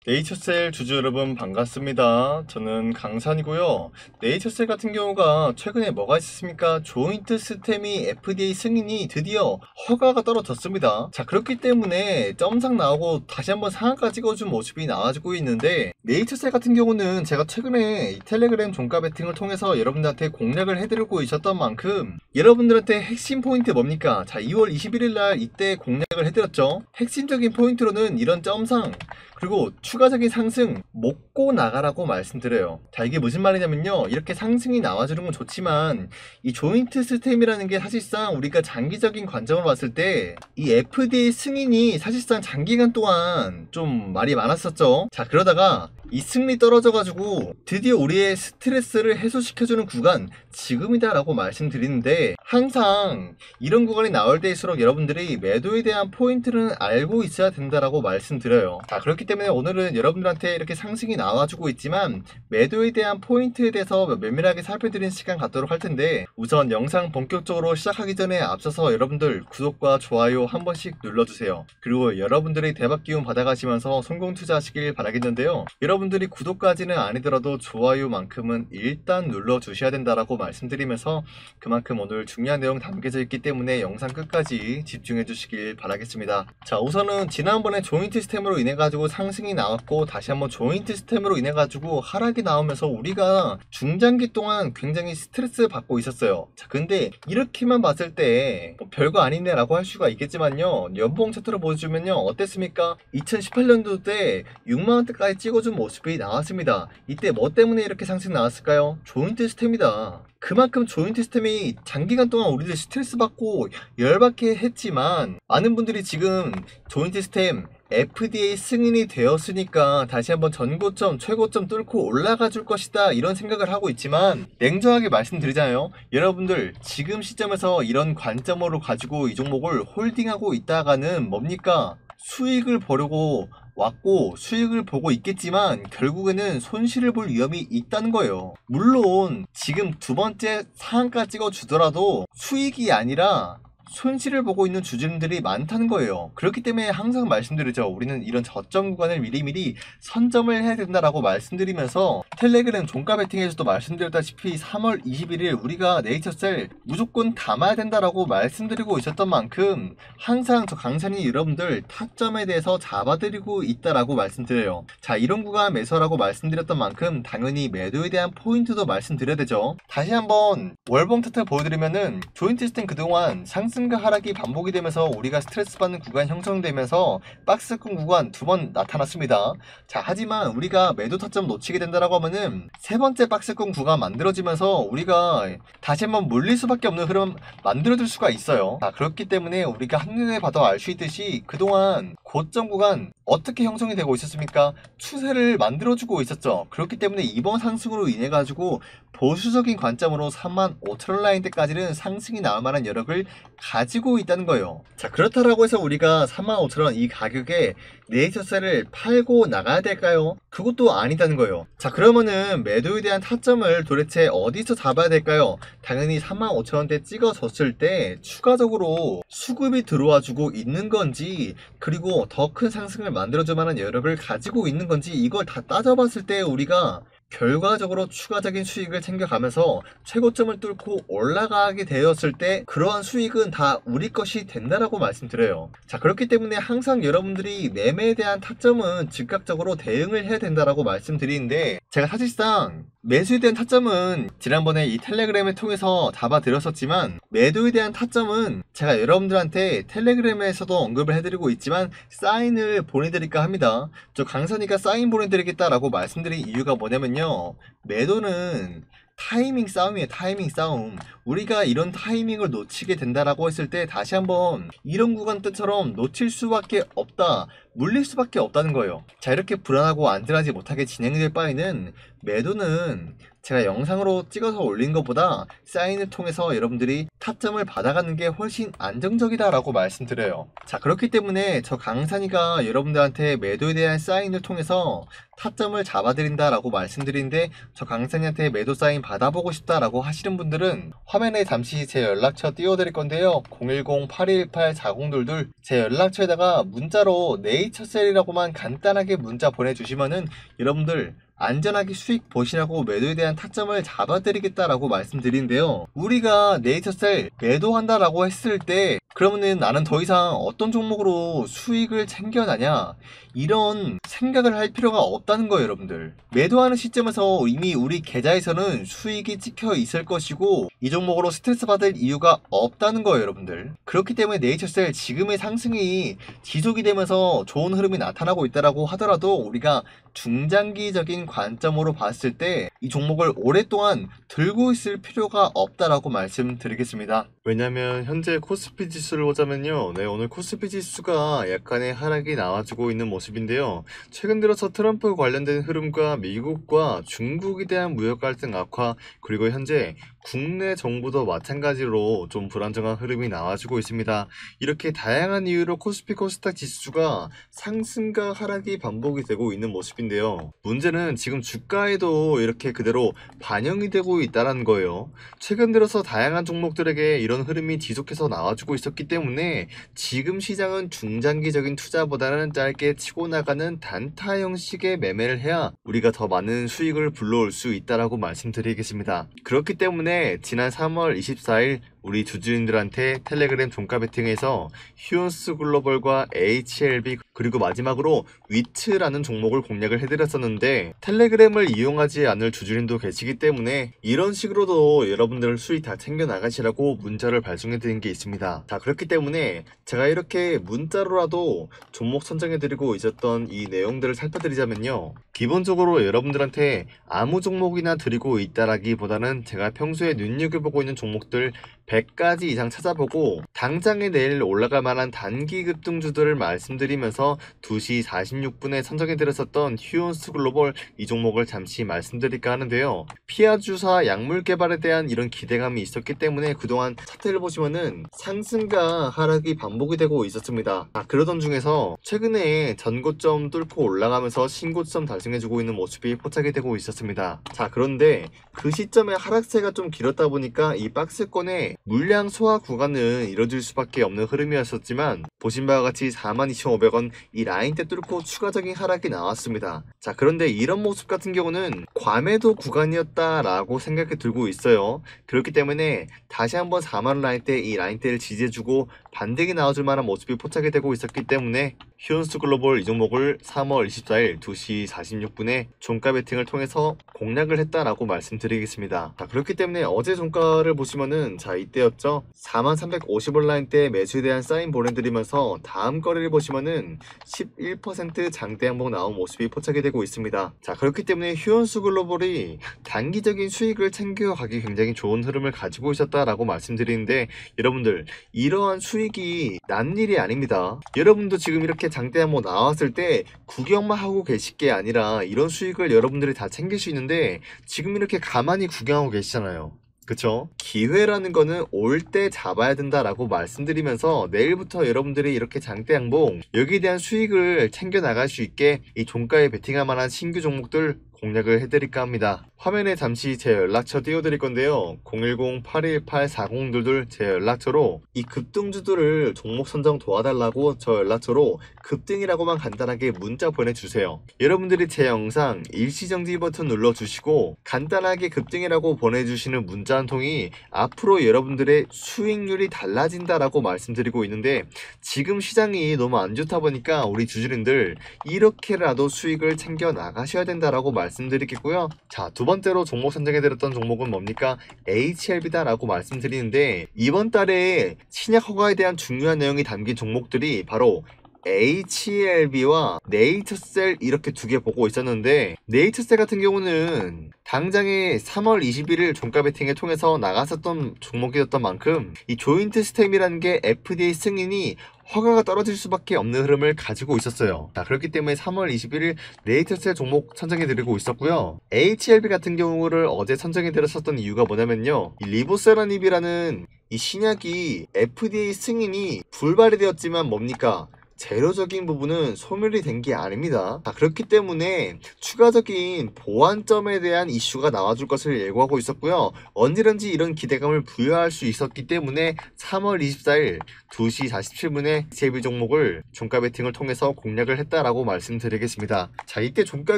네이처셀 주주 여러분 반갑습니다. 저는 강산이고요. 네이처셀 같은 경우가 최근에 뭐가 있었습니까? 조인트 스템이 FDA 승인이 드디어 허가가 떨어졌습니다. 자, 그렇기 때문에 점상 나오고 다시 한번 상한가 찍어준 모습이 나와주고 있는데, 네이처셀 같은 경우는 제가 최근에 이 텔레그램 종가 배팅을 통해서 여러분들한테 공략을 해드리고 있었던 만큼 여러분들한테 핵심 포인트 뭡니까? 자, 2월 21일 날 이때 공략을 해드렸죠. 핵심적인 포인트로는 이런 점상 그리고 추가적인 상승 먹고 나가라고 말씀드려요. 자, 이게 무슨 말이냐면요, 이렇게 상승이 나와주는 건 좋지만 이 조인트 시스템이라는 게 사실상 우리가 장기적인 관점으로 봤을 때 이 FDA 승인이 사실상 장기간 동안 좀 말이 많았었죠. 자, 그러다가 이 승리 떨어져가지고 드디어 우리의 스트레스를 해소시켜주는 구간 지금이다 라고 말씀드리는데, 항상 이런 구간이 나올 때일수록 여러분들이 매도에 대한 포인트는 알고 있어야 된다라고 말씀드려요. 자, 그렇기 때문에 오늘은 여러분들한테 이렇게 상승이 나와주고 있지만 매도에 대한 포인트에 대해서 면밀하게 살펴드리는 시간 갖도록 할 텐데, 우선 영상 본격적으로 시작하기 전에 앞서서 여러분들 구독과 좋아요 한 번씩 눌러주세요. 그리고 여러분들이 대박 기운 받아가시면서 성공 투자하시길 바라겠는데요, 여러분들이 구독까지는 아니더라도 좋아요만큼은 일단 눌러주셔야 된다라고 말씀드리면서, 그만큼 오늘 중요한 내용 담겨져 있기 때문에 영상 끝까지 집중해 주시길 바라겠습니다. 자, 우선은 지난번에 조인트 시스템으로 인해 가지고 상승이 나왔고 다시 한번 조인트 시스템으로 인해 가지고 하락이 나오면서 우리가 중장기 동안 굉장히 스트레스 받고 있었어요. 자, 근데 이렇게만 봤을 때뭐 별거 아니네 라고 할 수가 있겠지만요, 연봉 차트로 보여주면요 어땠습니까? 2018년도 때 6만원대까지 찍어준 모습이 나왔습니다. 이때 뭐 때문에 이렇게 상승 나왔을까요? 조인트 시스템이다. 그만큼 조인트 시스템이 장기간 동안 우리들 스트레스 받고 열받게 했지만, 많은 분들이 지금 조인트 시스템 FDA 승인이 되었으니까 다시 한번 전고점, 최고점 뚫고 올라가 줄 것이다 이런 생각을 하고 있지만, 냉정하게 말씀드리잖아요. 여러분들 지금 시점에서 이런 관점으로 가지고 이 종목을 홀딩하고 있다가는 뭡니까? 수익을 보려고 왔고 수익을 보고 있겠지만 결국에는 손실을 볼 위험이 있다는 거예요. 물론 지금 두 번째 상한가 찍어 주더라도 수익이 아니라 손실을 보고 있는 주주님들이 많다는 거예요. 그렇기 때문에 항상 말씀드리죠. 우리는 이런 저점 구간을 미리미리 선점을 해야 된다라고 말씀드리면서, 텔레그램 종가 배팅에서도 말씀드렸다시피 3월 21일 우리가 네이처셀 무조건 담아야 된다라고 말씀드리고 있었던 만큼 항상 저 강사님 여러분들 타점에 대해서 잡아드리고 있다라고 말씀드려요. 자, 이런 구간 매수라고 말씀드렸던 만큼 당연히 매도에 대한 포인트도 말씀드려야 되죠. 다시 한번 월봉 차트 보여드리면은 조인트 시스템 그동안 상승과 하락이 반복이 되면서 우리가 스트레스 받는 구간 형성되면서 박스권 구간 두 번 나타났습니다. 자, 하지만 우리가 매도 타점 놓치게 된다라고 하면은 세 번째 박스권 구간 만들어지면서 우리가 다시 한번 물릴 수밖에 없는 흐름 만들어줄 수가 있어요. 자, 그렇기 때문에 우리가 한눈에 봐도 알 수 있듯이 그동안 고점 구간 어떻게 형성이 되고 있었습니까? 추세를 만들어주고 있었죠. 그렇기 때문에 이번 상승으로 인해 가지고 보수적인 관점으로 35,000원 라인 때까지는 상승이 나올 만한 여력을 가지고 있다는 거예요. 자, 그렇다라고 해서 우리가 35,000원 이 가격에 네이처셀을 팔고 나가야 될까요? 그것도 아니다는 거예요. 자, 그러면은 매도에 대한 타점을 도대체 어디서 잡아야 될까요? 당연히 35,000원대 찍어졌을 때 추가적으로 수급이 들어와 주고 있는 건지, 그리고 더 큰 상승을 만들어줄 만한 여력을 가지고 있는 건지, 이걸 다 따져봤을 때 우리가 결과적으로 추가적인 수익을 챙겨가면서 최고점을 뚫고 올라가게 되었을 때 그러한 수익은 다 우리 것이 된다라고 말씀드려요. 자, 그렇기 때문에 항상 여러분들이 매매에 대한 타점은 즉각적으로 대응을 해야 된다라고 말씀드리는데, 제가 사실상 매수에 대한 타점은 지난번에 이 텔레그램을 통해서 잡아드렸었지만, 매도에 대한 타점은 제가 여러분들한테 텔레그램에서도 언급을 해드리고 있지만 사인을 보내드릴까 합니다. 저 강산이가 사인 보내드리겠다라고 말씀드린 이유가 뭐냐면요, 매도는 타이밍 싸움이에요. 타이밍 싸움. 우리가 이런 타이밍을 놓치게 된다라고 했을 때 다시 한번 이런 구간 때처럼 놓칠 수밖에 없다, 물릴 수밖에 없다는 거예요. 자, 이렇게 불안하고 안전하지 못하게 진행될 바에는 매도는 제가 영상으로 찍어서 올린 것보다 사인을 통해서 여러분들이 타점을 받아가는 게 훨씬 안정적이다 라고 말씀드려요. 자, 그렇기 때문에 저 강산이가 여러분들한테 매도에 대한 사인을 통해서 타점을 잡아드린다 라고 말씀드리는데, 저 강산이한테 매도 사인 받아보고 싶다 라고 하시는 분들은 화면에 잠시 제 연락처 띄워드릴 건데요, 010-8218-4022 제 연락처에다가 문자로 네이 네이처셀이라고만 간단하게 문자 보내주시면은 여러분들 안전하게 수익 보시라고 매도에 대한 타점을 잡아드리겠다라고 말씀드리는데요. 우리가 네이처셀 매도한다라고 했을 때 그러면은 나는 더 이상 어떤 종목으로 수익을 챙겨나냐 이런 생각을 할 필요가 없다는 거예요. 여러분들 매도하는 시점에서 이미 우리 계좌에서는 수익이 찍혀 있을 것이고 이 종목으로 스트레스 받을 이유가 없다는 거예요. 여러분들 그렇기 때문에 네이처셀 지금의 상승이 지속이 되면서 좋은 흐름이 나타나고 있다라고 하더라도 우리가 중장기적인 관점으로 봤을 때 이 종목을 오랫동안 들고 있을 필요가 없다라고 말씀드리겠습니다. 왜냐면 현재 코스피 지수를 보자면요. 네, 오늘 코스피 지수가 약간의 하락이 나와주고 있는 모습인데요. 최근 들어서 트럼프 관련된 흐름과 미국과 중국에 대한 무역 갈등 악화, 그리고 현재 국내 정부도 마찬가지로 좀 불안정한 흐름이 나와주고 있습니다. 이렇게 다양한 이유로 코스피 코스닥 지수가 상승과 하락이 반복이 되고 있는 모습인데요. 문제는 지금 주가에도 이렇게 그대로 반영이 되고 있다는 거예요. 최근 들어서 다양한 종목들에게 이런 흐름이 지속해서 나와주고 있었기 때문에 지금 시장은 중장기적인 투자보다는 짧게 치고 나가는 단타 형식의 매매를 해야 우리가 더 많은 수익을 불러올 수 있다라고 말씀드리겠습니다. 그렇기 때문에 지난 3월 24일 우리 주주님들한테 텔레그램 종가 베팅에서 휴온스 글로벌과 HLB 그리고 마지막으로 위츠라는 종목을 공략을 해드렸었는데 텔레그램을 이용하지 않을 주주님도 계시기 때문에 이런 식으로도 여러분들 수익 다 챙겨 나가시라고 문자를 발송해 드린 게 있습니다. 자, 그렇기 때문에 제가 이렇게 문자로라도 종목 선정해 드리고 있었던 이 내용들을 살펴드리자면요. 기본적으로 여러분들한테 아무 종목이나 드리고 있다라기보다는 제가 평소에 눈여겨보고 있는 종목들 100가지 이상 찾아보고 당장에 내일 올라갈 만한 단기 급등주들을 말씀드리면서 2시 46분에 선정해드렸었던 휴온스 글로벌 이 종목을 잠시 말씀드릴까 하는데요. 피아주사 약물 개발에 대한 이런 기대감이 있었기 때문에 그동안 차트를 보시면은 상승과 하락이 반복이 되고 있었습니다. 그러던 중에서 최근에 전고점 뚫고 올라가면서 신고점 달성해주고 있는 모습이 포착이 되고 있었습니다. 자, 그런데 그 시점에 하락세가 좀 길었다 보니까 이 박스권의 물량 소화 구간은 이뤄질 수밖에 없는 흐름이었었지만 보신 바와 같이 42,500원 이 라인대 뚫고 추가적인 하락이 나왔습니다. 자, 그런데 이런 모습 같은 경우는 과매도 구간이었다라고 생각이 들고 있어요. 그렇기 때문에 다시 한번 4만원 라인대 이 라인대를 지지해주고 반등이 나와줄 만한 모습이 포착이 되고 있었기 때문에 휴온스 글로벌 이 종목을 3월 24일 2시 46분에 종가 베팅을 통해서 공략을 했다라고 말씀드리겠습니다. 자, 그렇기 때문에 어제 종가를 보시면은 자, 이때였죠. 4350원 라인대 매수에 대한 사인 보내드리면서 다음 거래를 보시면은 11% 장대 항목 나온 모습이 포착이 되고 있습니다. 자, 그렇기 때문에 휴온스 글로벌이 단기적인 수익을 챙겨가기 굉장히 좋은 흐름을 가지고 있었다라고 말씀드리는데 여러분들 이러한 수익이 난 일이 아닙니다. 여러분도 지금 이렇게 장대 항목 나왔을 때 구경만 하고 계실 게 아니라 이런 수익을 여러분들이 다 챙길 수 있는데 지금 이렇게 가만히 구경하고 계시잖아요. 그쵸? 기회라는 거는 올 때 잡아야 된다라고 말씀드리면서 내일부터 여러분들이 이렇게 장대 항목 여기에 대한 수익을 챙겨 나갈 수 있게 이 종가에 베팅할 만한 신규 종목들 공략을 해드릴까 합니다. 화면에 잠시 제 연락처 띄워드릴 건데요. 010-818-4022 제 연락처로 이 급등주들을 종목 선정 도와달라고 저 연락처로 급등이라고만 간단하게 문자 보내주세요. 여러분들이 제 영상 일시정지 버튼 눌러주시고 간단하게 급등이라고 보내주시는 문자 한 통이 앞으로 여러분들의 수익률이 달라진다라고 말씀드리고 있는데 지금 시장이 너무 안 좋다 보니까 우리 주주님들 이렇게라도 수익을 챙겨 나가셔야 된다라고 말씀드리겠고요. 자, 두 번째로 종목 선정해드렸던 종목은 뭡니까? HLB다 라고 말씀드리는데 이번 달에 신약 허가에 대한 중요한 내용이 담긴 종목들이 바로 HLB와 네이처셀 이렇게 두 개 보고 있었는데 네이처셀 같은 경우는 당장에 3월 21일 종가 베팅을 통해서 나갔었던 종목이었던 만큼 이 조인트 스템이라는 게 FDA 승인이 허가가 떨어질 수밖에 없는 흐름을 가지고 있었어요. 자, 그렇기 때문에 3월 21일 네이처셀 종목 선정해드리고 있었고요. HLB 같은 경우를 어제 선정해드렸었던 이유가 뭐냐면요. 이 리보세라닙이라는 이 신약이 FDA 승인이 불발이 되었지만 뭡니까? 재료적인 부분은 소멸이 된 게 아닙니다. 자, 그렇기 때문에 추가적인 보완점에 대한 이슈가 나와줄 것을 예고하고 있었고요. 언제든지 이런 기대감을 부여할 수 있었기 때문에 3월 24일 2시 47분에 JB 종목을 종가 베팅을 통해서 공략을 했다라고 말씀드리겠습니다. 자, 이때 종가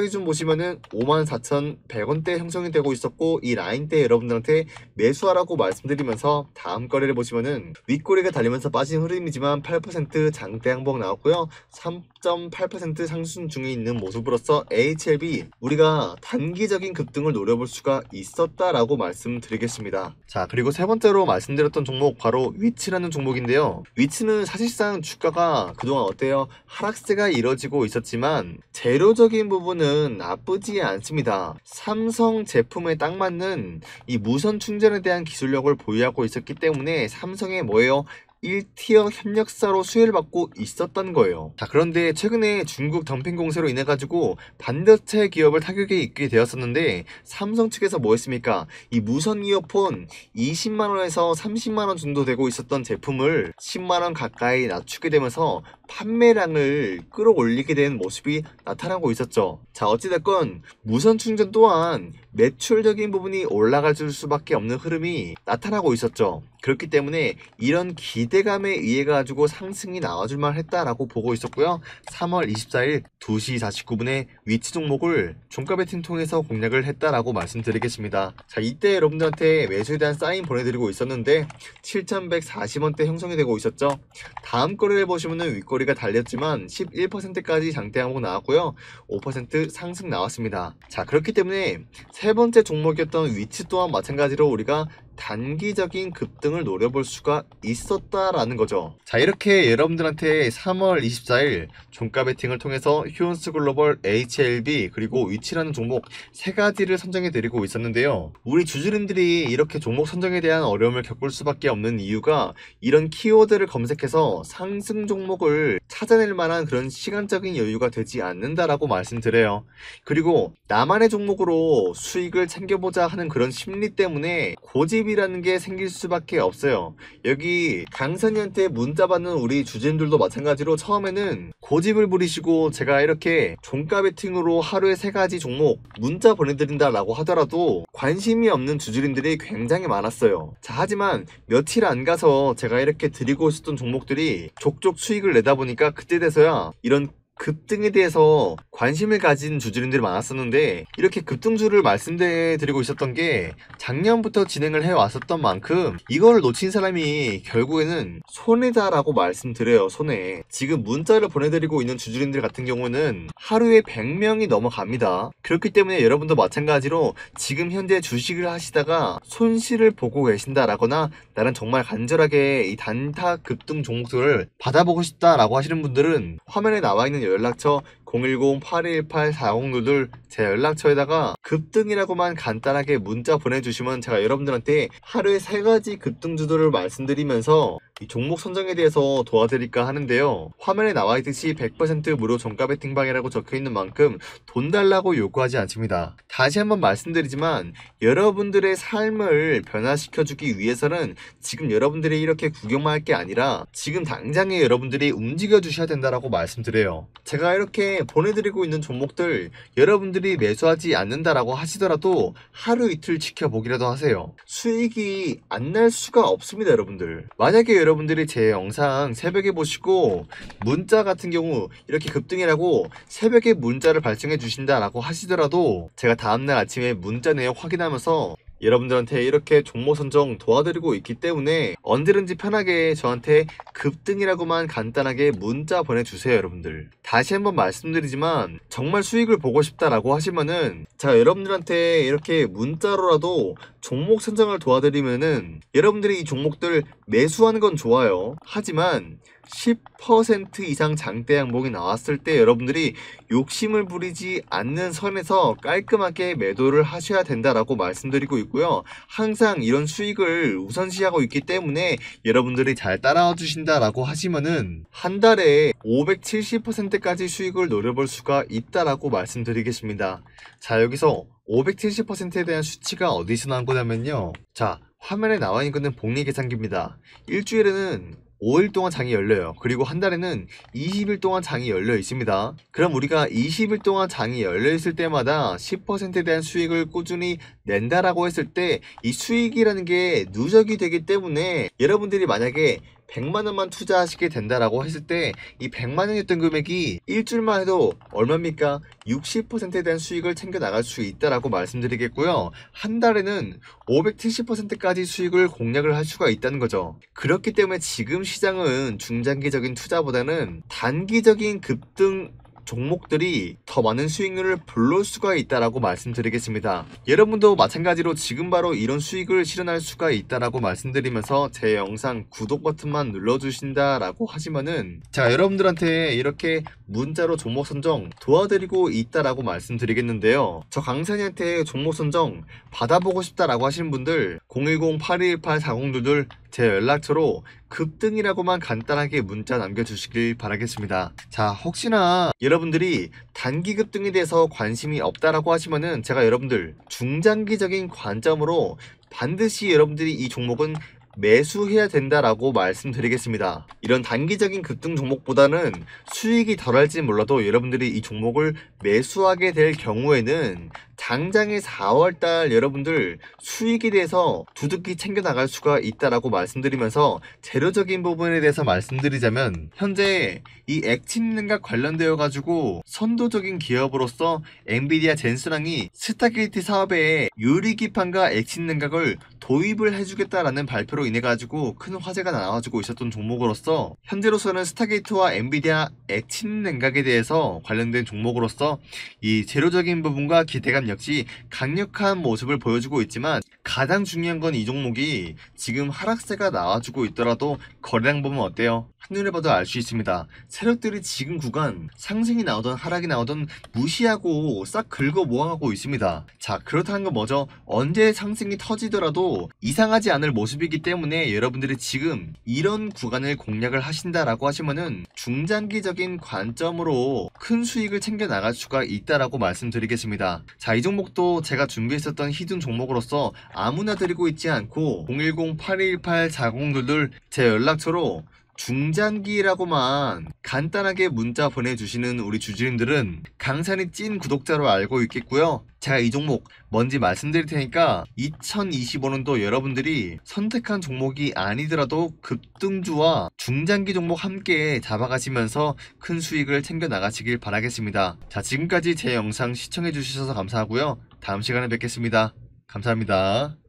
기준 보시면은 54,100원대 형성이 되고 있었고, 이 라인대 여러분들한테 매수하라고 말씀드리면서 다음 거래를 보시면은 윗꼬리가 달리면서 빠진 흐름이지만 8% 장대 항복 나왔고요. 3.8% 상승 중에 있는 모습으로서 HLB 우리가 단기적인 급등을 노려볼 수가 있었다라고 말씀드리겠습니다. 자, 그리고 세 번째로 말씀드렸던 종목 바로 위치라는 종목인데요. 위치는 사실상 주가가 그동안 어때요? 하락세가 이뤄지고 있었지만 재료적인 부분은 나쁘지 않습니다. 삼성 제품에 딱 맞는 이 무선 충전에 대한 기술력을 보유하고 있었기 때문에 삼성의 뭐예요? 1티어 협력사로 수혜를 받고 있었던 거예요. 자, 그런데 최근에 중국 덤핑 공세로 인해 가지고 반도체 기업을 타격에 입게 되었었는데, 삼성 측에서 뭐 했습니까? 이 무선 이어폰 20만원에서 30만원 정도 되고 있었던 제품을 10만원 가까이 낮추게 되면서 판매량을 끌어올리게 된 모습이 나타나고 있었죠. 자, 어찌됐건 무선 충전 또한 매출적인 부분이 올라갈 수밖에 없는 흐름이 나타나고 있었죠. 그렇기 때문에 이런 기대감에 의해 가지고 상승이 나와줄만 했다라고 보고 있었고요. 3월 24일 2시 49분에 위치 종목을 종가 베팅 통해서 공략을 했다라고 말씀드리겠습니다. 자, 이때 여러분들한테 매수에 대한 사인 보내드리고 있었는데 7,140원대 형성이 되고 있었죠. 다음 거래를 보시면은 윗거리가 달렸지만 11%까지 장대 항목 나왔고요. 5% 상승 나왔습니다. 자, 그렇기 때문에 세 번째 종목이었던 위치 또한 마찬가지로 우리가 단기적인 급등을 노려볼 수가 있었다라는 거죠. 자, 이렇게 여러분들한테 3월 24일 종가 베팅을 통해서 휴온스 글로벌, HLB 그리고 위치라는 종목 세 가지를 선정해 드리고 있었는데요. 우리 주주님들이 이렇게 종목 선정에 대한 어려움을 겪을 수밖에 없는 이유가 이런 키워드를 검색해서 상승 종목을 찾아낼 만한 그런 시간적인 여유가 되지 않는다라고 말씀드려요. 그리고 나만의 종목으로 수익을 챙겨보자 하는 그런 심리 때문에 고집이라는 게 생길 수밖에 없어요. 여기 강산이한테 문자 받는 우리 주주님들도 마찬가지로 처음에는 고집을 부리시고 제가 이렇게 종가 베팅으로 하루에 3가지 종목 문자 보내드린다라고 하더라도 관심이 없는 주주님들이 굉장히 많았어요. 자, 하지만 며칠 안 가서 제가 이렇게 드리고 있었던 종목들이 족족 수익을 내다 보니까 그때 돼서야 이런 급등에 대해서 관심을 가진 주주님들이 많았었는데, 이렇게 급등주를 말씀드리고 있었던 게 작년부터 진행을 해왔었던 만큼 이거를 놓친 사람이 결국에는 손해다라고 말씀드려요. 손해. 지금 문자를 보내드리고 있는 주주님들 같은 경우는 하루에 100명이 넘어갑니다. 그렇기 때문에 여러분도 마찬가지로 지금 현재 주식을 하시다가 손실을 보고 계신다라거나 나는 정말 간절하게 이 단타 급등 종목들을 받아보고 싶다라고 하시는 분들은 화면에 나와 있는 연락처 010-8218-4022 제 연락처에다가 급등이라고만 간단하게 문자 보내주시면 제가 여러분들한테 하루에 3가지 급등주들을 말씀드리면서 이 종목 선정에 대해서 도와드릴까 하는데요. 화면에 나와 있듯이 100% 무료 종가 베팅방이라고 적혀있는 만큼 돈 달라고 요구하지 않습니다. 다시 한번 말씀드리지만 여러분들의 삶을 변화시켜주기 위해서는 지금 여러분들이 이렇게 구경만 할 게 아니라 지금 당장에 여러분들이 움직여 주셔야 된다라고 말씀드려요. 제가 이렇게 보내드리고 있는 종목들 여러분들이 매수하지 않는다라고 하시더라도 하루 이틀 지켜보기라도 하세요. 수익이 안 날 수가 없습니다, 여러분들. 만약에 여러분들이 제 영상 새벽에 보시고 문자 같은 경우 이렇게 급등이라고 새벽에 문자를 발송해 주신다라고 하시더라도 제가 다음날 아침에 문자 내용 확인하면서 여러분들한테 이렇게 종목 선정 도와드리고 있기 때문에 언제든지 편하게 저한테 급등이라고만 간단하게 문자 보내주세요, 여러분들. 다시 한번 말씀드리지만 정말 수익을 보고 싶다라고 하시면은 제가 여러분들한테 이렇게 문자로라도 종목 선정을 도와드리면은 여러분들이 이 종목들 매수하는 건 좋아요. 하지만 10% 이상 장대 항목이 나왔을 때 여러분들이 욕심을 부리지 않는 선에서 깔끔하게 매도를 하셔야 된다라고 말씀드리고 있고요. 항상 이런 수익을 우선시하고 있기 때문에 여러분들이 잘 따라와 주신다라고 하시면은 한 달에 570%까지 수익을 노려볼 수가 있다라고 말씀드리겠습니다. 자, 여기서 570%에 대한 수치가 어디서 나온 거냐면요. 자, 화면에 나와 있는 거는 복리 계산기입니다. 일주일에는 5일 동안 장이 열려요. 그리고 한 달에는 20일 동안 장이 열려 있습니다. 그럼 우리가 20일 동안 장이 열려 있을 때마다 10%에 대한 수익을 꾸준히 낸다라고 했을 때 이 수익이라는 게 누적이 되기 때문에 여러분들이 만약에 100만 원만 투자하시게 된다라고 했을 때 이 100만 원이었던 금액이 일주일만 해도 얼마입니까? 60%에 대한 수익을 챙겨 나갈 수 있다라고 말씀드리겠고요. 한 달에는 570%까지 수익을 공략을 할 수가 있다는 거죠. 그렇기 때문에 지금 시장은 중장기적인 투자보다는 단기적인 급등 종목들이 더 많은 수익률을 불러올 수가 있다라고 말씀드리겠습니다. 여러분도 마찬가지로 지금 바로 이런 수익을 실현할 수가 있다라고 말씀드리면서 제 영상 구독 버튼만 눌러주신다라고 하시면은 제가 여러분들한테 이렇게 문자로 종목 선정 도와드리고 있다라고 말씀드리겠는데요. 저 강산이한테 종목 선정 받아보고 싶다라고 하시는 분들 010-8218-4022 제 연락처로 급등이라고만 간단하게 문자 남겨주시길 바라겠습니다. 자, 혹시나 여러분들이 단기 급등에 대해서 관심이 없다라고 하시면은 제가 여러분들 중장기적인 관점으로 반드시 여러분들이 이 종목은 매수해야 된다라고 말씀드리겠습니다. 이런 단기적인 급등 종목보다는 수익이 덜할지 몰라도 여러분들이 이 종목을 매수하게 될 경우에는 당장의 4월달 여러분들 수익에 대해서 두둑히 챙겨 나갈 수가 있다라고 말씀드리면서 재료적인 부분에 대해서 말씀드리자면 현재 이 액침냉각 관련되어 가지고 선도적인 기업으로서 엔비디아 젠스랑이 스타게이트 사업에 유리기판과 액침냉각을 도입을 해주겠다라는 발표로 인해 가지고 큰 화제가 나와주고 있었던 종목으로서 현재로서는 스타게이트와 엔비디아 액침냉각에 대해서 관련된 종목으로서 이 재료적인 부분과 기대감 역시 강력한 모습을 보여주고 있지만 가장 중요한 건 이 종목이 지금 하락세가 나와주고 있더라도 거래량 보면 어때요? 한눈에 봐도 알 수 있습니다. 세력들이 지금 구간 상승이 나오던 하락이 나오던 무시하고 싹 긁어 모아가고 있습니다. 자, 그렇다는 건 뭐죠? 언제 상승이 터지더라도 이상하지 않을 모습이기 때문에 여러분들이 지금 이런 구간을 공략을 하신다라고 하시면은 중장기적인 관점으로 큰 수익을 챙겨 나갈 수가 있다라고 말씀드리겠습니다. 자, 이 종목도 제가 준비했었던 히든 종목으로서 아무나 드리고 있지 않고 010-8218-4022 제 연락처로 중장기라고만 간단하게 문자 보내주시는 우리 주주님들은 강산이 찐 구독자로 알고 있겠고요. 제가 이 종목 뭔지 말씀드릴 테니까 2025년도 여러분들이 선택한 종목이 아니더라도 급등주와 중장기 종목 함께 잡아가시면서 큰 수익을 챙겨 나가시길 바라겠습니다. 자, 지금까지 제 영상 시청해 주셔서 감사하고요. 다음 시간에 뵙겠습니다. 감사합니다.